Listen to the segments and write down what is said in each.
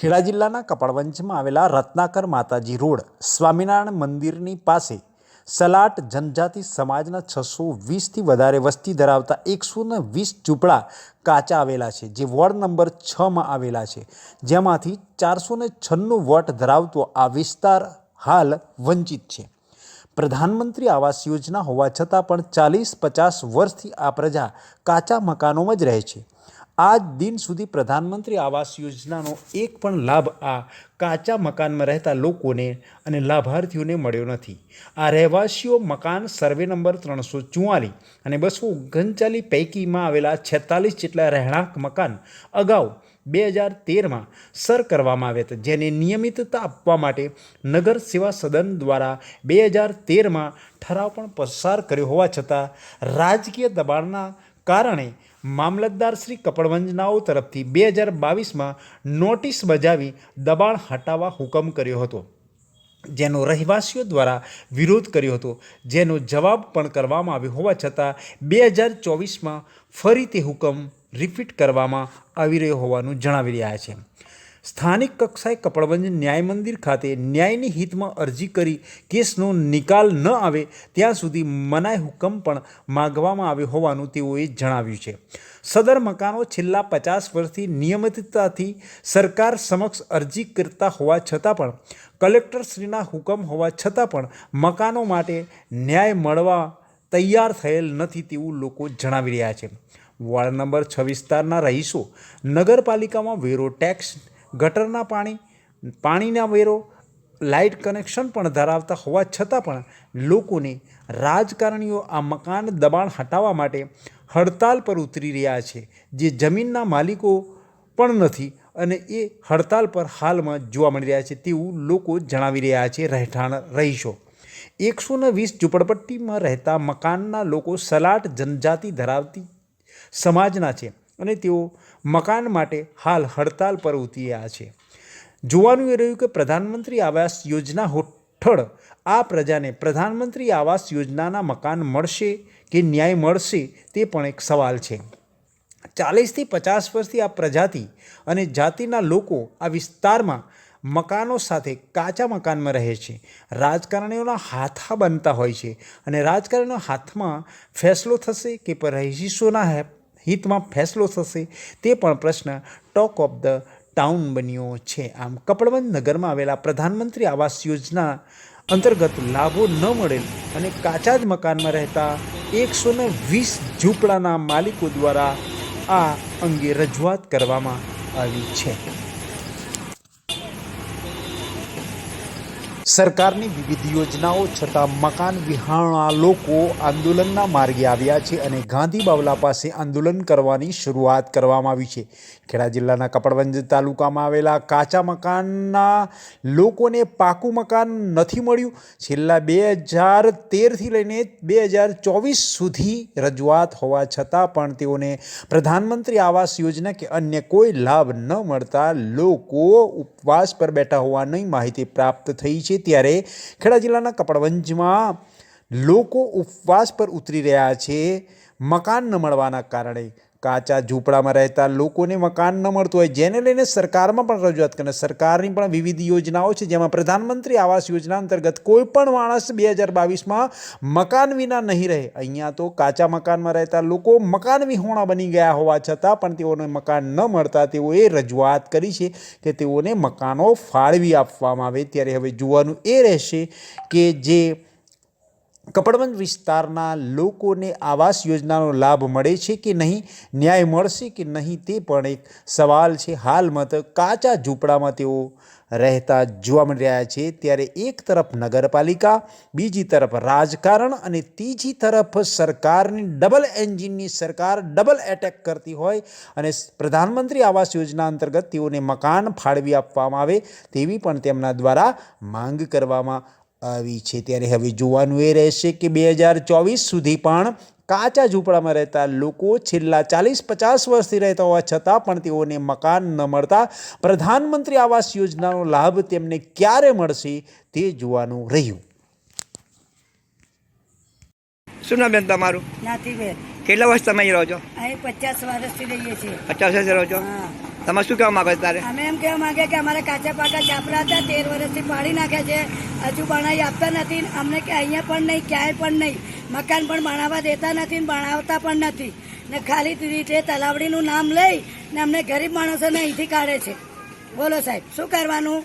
ખેડા જિલ્લાના કપડવંજમાં આવેલા રત્નાકર માતાજી રોડ સ્વામિનારાયણ મંદિરની પાસે સલાટ જનજાતિ સમાજના 620થી વધારે વસ્તી ધરાવતા 120 ઝૂંપડા કાચા આવેલા છે, જે વોર્ડ નંબર 6માં આવેલા છે, જેમાંથી 496 વોટ ધરાવતો આ વિસ્તાર હાલ વંચિત છે। પ્રધાનમંત્રી આવાસ યોજના હોવા છતાં પણ 40-50 વર્ષથી આ પ્રજા કાચા મકાનોમાં જ રહે છે। આજ દિન સુધી પ્રધાનમંત્રી આવાસ યોજનાનો એક પણ લાભ આ કાચા મકાનમાં રહેતા લોકોને અને લાભાર્થીઓને મળ્યો નથી। આ રહેવાસીઓ મકાન સર્વે નંબર 344 અને 239 પૈકીમાં આવેલા 46 જેટલા રહેણાંક મકાન અગાઉ 2013માં સર કરવામાં આવ્યા હતા, જેને નિયમિતતા આપવા માટે નગર સેવા સદન દ્વારા 2013માં ઠરાવ પણ પસાર કર્યો હોવા છતાં રાજકીય દબાણના કારણે મામલતદાર શ્રી કપડવંજનાઓ તરફથી 2022માં નોટિસ બજાવી દબાણ હટાવવા હુકમ કર્યો હતો, જેનો રહેવાસીઓ દ્વારા વિરોધ કર્યો હતો, જેનો જવાબ પણ કરવામાં આવ્યો હોવા છતાં 2024માં ફરી તે હુકમ રિપીટ કરવામાં આવી રહ્યો હોવાનું જણાવી રહ્યા છે। સ્થાનિક કક્ષાએ કપડવંજ ન્યાય મંદિર ખાતે ન્યાયની હિતમાં અરજી કરી કેસનો નિકાલ ન આવે ત્યાં સુધી મનાઈ હુકમ પણ માગવામાં આવ્યો હોવાનું તેઓએ જણાવ્યું છે। સદર મકાનો છેલ્લા 50 વર્ષથી નિયમિતતાથી સરકાર સમક્ષ અરજી કરતા હોવા છતાં પણ કલેક્ટરશ્રીના હુકમ હોવા છતાં પણ મકાનો માટે ન્યાય મળવા તૈયાર થયેલ નથી તેવું લોકો જણાવી રહ્યા છે। વોર્ડ નંબર 6 વિસ્તારના રહીશો નગરપાલિકામાં વેરો, ટેક્સ, ગટરના પાણીના વેરો, લાઇટ કનેક્શન પણ ધરાવતા હોવા છતાં પણ લોકોને રાજકારણીઓ આ મકાન દબાણ હટાવવા માટે હડતાલ પર ઉતરી રહ્યા છે, જે જમીનના માલિકો પણ નથી અને એ હડતાલ પર હાલમાં જોવા મળી રહ્યા છે તેવું લોકો જણાવી રહ્યા છે। રહેઠાણ રહીશો 120 ઝૂંપડપટ્ટીમાં રહેતા મકાનના લોકો સલાટ જનજાતિ ધરાવતી સમાજના છે અને તેઓ મકાન માટે હાલ હડતાલ પર ઉતરી રહ્યા છે। જોવાનું એ રહ્યું કે પ્રધાનમંત્રી આવાસ યોજના હેઠળ આ પ્રજાને પ્રધાનમંત્રી આવાસ યોજનાના મકાન મળશે કે ન્યાય મળશે તે પણ એક સવાલ છે। 40થી 50 વર્ષથી આ પ્રજાતિ અને જાતિના લોકો આ વિસ્તારમાં મકાનો સાથે કાચા મકાનમાં રહે છે। રાજકારણીઓના હાથા બનતા હોય છે અને રાજકારણીઓના હાથમાં ફેસલો થશે કે રહીશોના હિતમાં ફેસલો થશે તે પણ પ્રશ્ન ટોક ઓફ ધ ટાઉન બન્યો છે। આમ કપડવંજ નગરમાં આવેલા પ્રધાનમંત્રી આવાસ યોજના અંતર્ગત લાભો ન મળેલ અને કાચા જ મકાનમાં રહેતા 120 ઝૂંપડાના માલિકો દ્વારા આ અંગે રજૂઆત કરવામાં આવી છે। સરકારની વિવિધ યોજનાઓ છતાં મકાન વિહોણા લોકો આંદોલનના માર્ગે આવ્યા છે અને ગાંધી બાવલા પાસે આંદોલન કરવાની શરૂઆત કરવામાં આવી છે। ખેડા જિલ્લાના કપડવંજ તાલુકામાં આવેલા કાચા મકાનના લોકોને પાકું મકાન નથી મળ્યું। છેલ્લા 2013થી લઈને 2024 સુધી રજૂઆત હોવા છતાં પણ તેઓને પ્રધાનમંત્રી આવાસ યોજના કે અન્ય કોઈ લાભ ન મળતા લોકો ઉપવાસ પર બેઠા હોવાની માહિતી પ્રાપ્ત થઈ છે। ત્યારે ખેડા જિલ્લાના કપડવંજમાં લોકો ઉપવાસ પર ઉતરી રહ્યા છે મકાન ન મળવાના કારણે। કાચા ઝૂંપડામાં રહેતા લોકોને મકાન ન મળતું હોય, જેને લઈને સરકારમાં પણ રજૂઆત કરે। સરકારની પણ વિવિધ યોજનાઓ છે, જેમાં પ્રધાનમંત્રી આવાસ યોજના અંતર્ગત કોઈ પણ માણસ 2022માં મકાન વિના નહીં રહે। અહીંયા તો કાચા મકાનમાં રહેતા લોકો મકાન વિહોણા બની ગયા હોવા છતાં પણ તેઓને મકાન ન મળતા તેઓએ રજૂઆત કરી છે કે તેઓને મકાનો ફાળવી આપવામાં આવે। ત્યારે હવે જોવાનું એ રહેશે કે જે કપડવંજ વિસ્તારના લોકોને આવાસ યોજનાનો લાભ મળે છે કે નહીં, ન્યાય મળશે કે નહીં તે પણ એક સવાલ છે। હાલમાં તો કાચા ઝૂંપડામાં તેઓ રહેતા જોવા મળી રહ્યા છે। ત્યારે એક તરફ નગરપાલિકા, બીજી તરફ રાજકારણ અને ત્રીજી તરફ સરકારની ડબલ એન્જિનની સરકાર ડબલ એટેક કરતી હોય અને પ્રધાનમંત્રી આવાસ યોજના અંતર્ગત તેઓને મકાન ફાળવી આપવામાં આવે તેવી પણ તેમના દ્વારા માંગ કરવામાં આવી છે। ત્યારે હવે જોવાનું એ રહેશે કે 2024 સુધી પણ કાચા ઝૂંપડામાં રહેતા લોકો છેલ્લા 40-50 વર્ષથી રહેતા હોવા છતાં પણ તેઓને મકાન ન મળતા પ્રધાનમંત્રી આવાસ યોજનાનો લાભ તેમને ક્યારે મળશે તે જોવાનું રહ્યું। શું નામ બેન તમારું? નાતીબેન। કેટલા વર્ષ તમે અહીં રહો છો? અહીં 50 વર્ષથી રહીએ છીએ। 50 વર્ષથી રહો છો? તમે શું કહેવા માંગો છો તારે? અમે એમ કહેવા માંગે કે અમારા કાચા પાકા છાપરા હતા 13 વર્ષથી પાડી નાખ્યા છે, હજુ બનાવી આપતા નથી. અમને કે અહીંયા પણ નહીં, ક્યાંય પણ નહીં, મકાન પણ બનાવવા દેતા નથી ને બનાવતા પણ નથી ને ખાલી રીતે તલાવડીનું નામ લઈ ને અમને ગરીબ માણસોને અહીંથી કાઢે છે. બોલો સાહેબ, શું કરવાનું?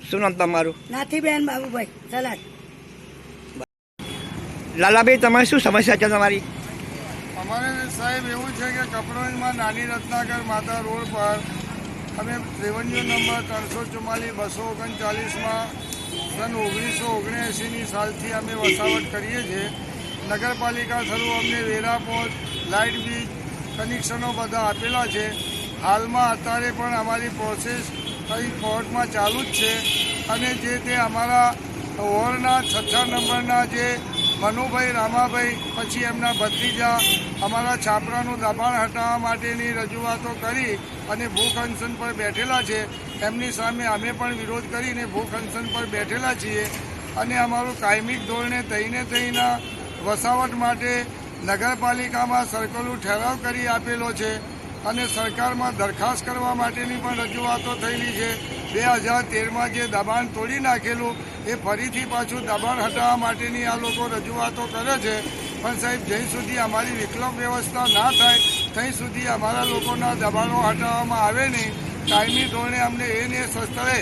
શું નામ તમારું? નાથીબેન બાબુભાઈ સલાટ. લાલાભાઈ, તમારી શું સમસ્યા છે તમારી? અમારે સાહેબ એવું છે કે કપડોમાં નાની રત્નાકર માતા રોડ પર અમે રેવન્યુ નંબર 344-239માં સન 1979ની સાલથી અમે વસાવટ કરીએ છીએ. નગરપાલિકા થਰੂ અમને વેરા પહોંચ, લાઇટ બિલ કનેક્શનો બધા આપેલા છે. હાલમાં અત્યારે પણ અમારી પ્રોસેસ કોર્ટમાં ચાલુ જ છે. અને જે તે અમારા વોર્ડના 6 નંબરના જે મનુભાઈ, રામાભાઈ, પછી એમના ભત્રીજા અમારા છાપરાનું દબાણ હટાવવા માટેની રજૂઆતો કરી અને ભૂખ અનશન પર બેઠેલા છે. એમની સામે અમે પણ વિરોધ કરીને ભૂખ અનશન પર બેઠેલા છીએ. અને અમારું કાયમિક ધોરણે તહીંના વસાવટ માટે નગરપાલિકામાં સર્કલનો ઠરાવ કરી આપેલો છે અને સરકારમાં દરખાસ્ત કરવા માટેની પણ રજૂઆતો થયેલી છે. 2013માં જે દબાણ તોડી નાખેલું એ ફરીથી પાછું દબાણ હટાવવા માટેની આ લોકો રજૂઆતો કરે છે. પણ સાહેબ, જ્યાં સુધી અમારી વિકલ્પ વ્યવસ્થા ના થાય ત્યાં સુધી અમારા લોકોના દબાણો હટાવવામાં આવે નહીં. કાયમી ધોરણે અમને એને સ્થળે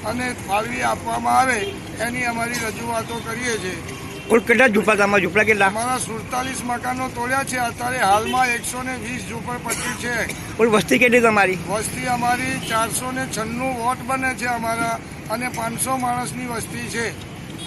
અને ફાળવી આપવામાં આવે એની અમારી રજૂઆતો કરીએ છીએ. કુલ કેટલા ઝૂંપડા તમારા? ઝૂંપડા કેટલા? અમારા 47 મકાનો તોડ્યા છે. અત્યારે હાલમાં 120 ઝૂંપડપટ્ટી છે. કુલ વસ્તી કેટલી તમારી? વસ્તી અમારી 496 વોટ બને છે અમારા, અને 500 માણસની વસ્તી છે.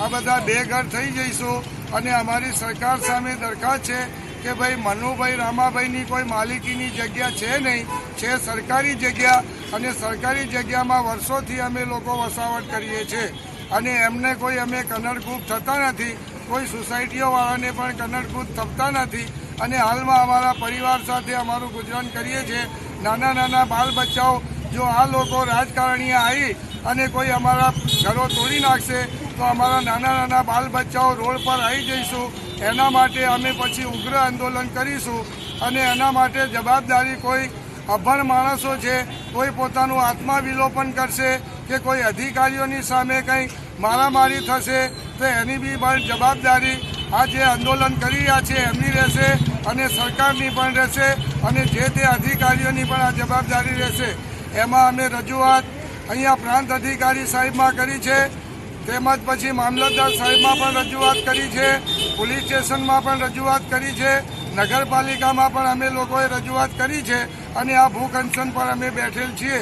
આ બધા 2 ઘર થઈ જઈશું. અને અમારી સરકાર સામે દરખાસ્ત છે કે ભાઈ મનુભાઈ, રામાભાઈની કોઈ માલિકીની જગ્યા છે નહીં, છે સરકારી જગ્યા. અને સરકારી જગ્યામાં વર્ષોથી અમે લોકો વસાવટ કરીએ છીએ અને એમને કોઈ અમે કનડકૂપ થતા નથી. કોઈ સોસાયટીઓવાળાને પણ કનડકૂપ થતા નથી. અને હાલમાં અમારા પરિવાર સાથે અમારું ગુજરાન કરીએ છીએ. નાના બાલ બચ્ચાઓ, જો આ લોકો રાજકારણીએ આવી અને કોઈ અમારા ઘરો તોડી નાખશે તો અમારા નાના બાલ બચ્ચાઓ રોડ પર આવી જઈશું. એના માટે અમે પછી ઉગ્ર આંદોલન કરીશું. અને એના માટે જવાબદારી કોઈ અભણ માણસો છે, કોઈ પોતાનું આત્માવિલોપન કરશે કે કોઈ અધિકારીઓની સામે કંઈ મારામારી થશે તો એની બી પણ જવાબદારી આ જે આંદોલન કરી રહ્યા છે એમની રહેશે અને સરકારની પણ રહેશે અને જે તે અધિકારીઓની પણ આ જવાબદારી રહેશે. એમાં અમે રજૂઆત અહીંયા પ્રાંત અધિકારી સાહેબમાં કરી છે, તેમજ પછી મામલતદાર સાહેબમાં પણ રજૂઆત કરી છે, પોલીસ સ્ટેશનમાં પણ રજૂઆત કરી છે, નગરપાલિકામાં પણ અમે લોકોએ રજૂઆત કરી છે. અને આ ભૂખ અનશન પર અમે બેઠેલ છીએ.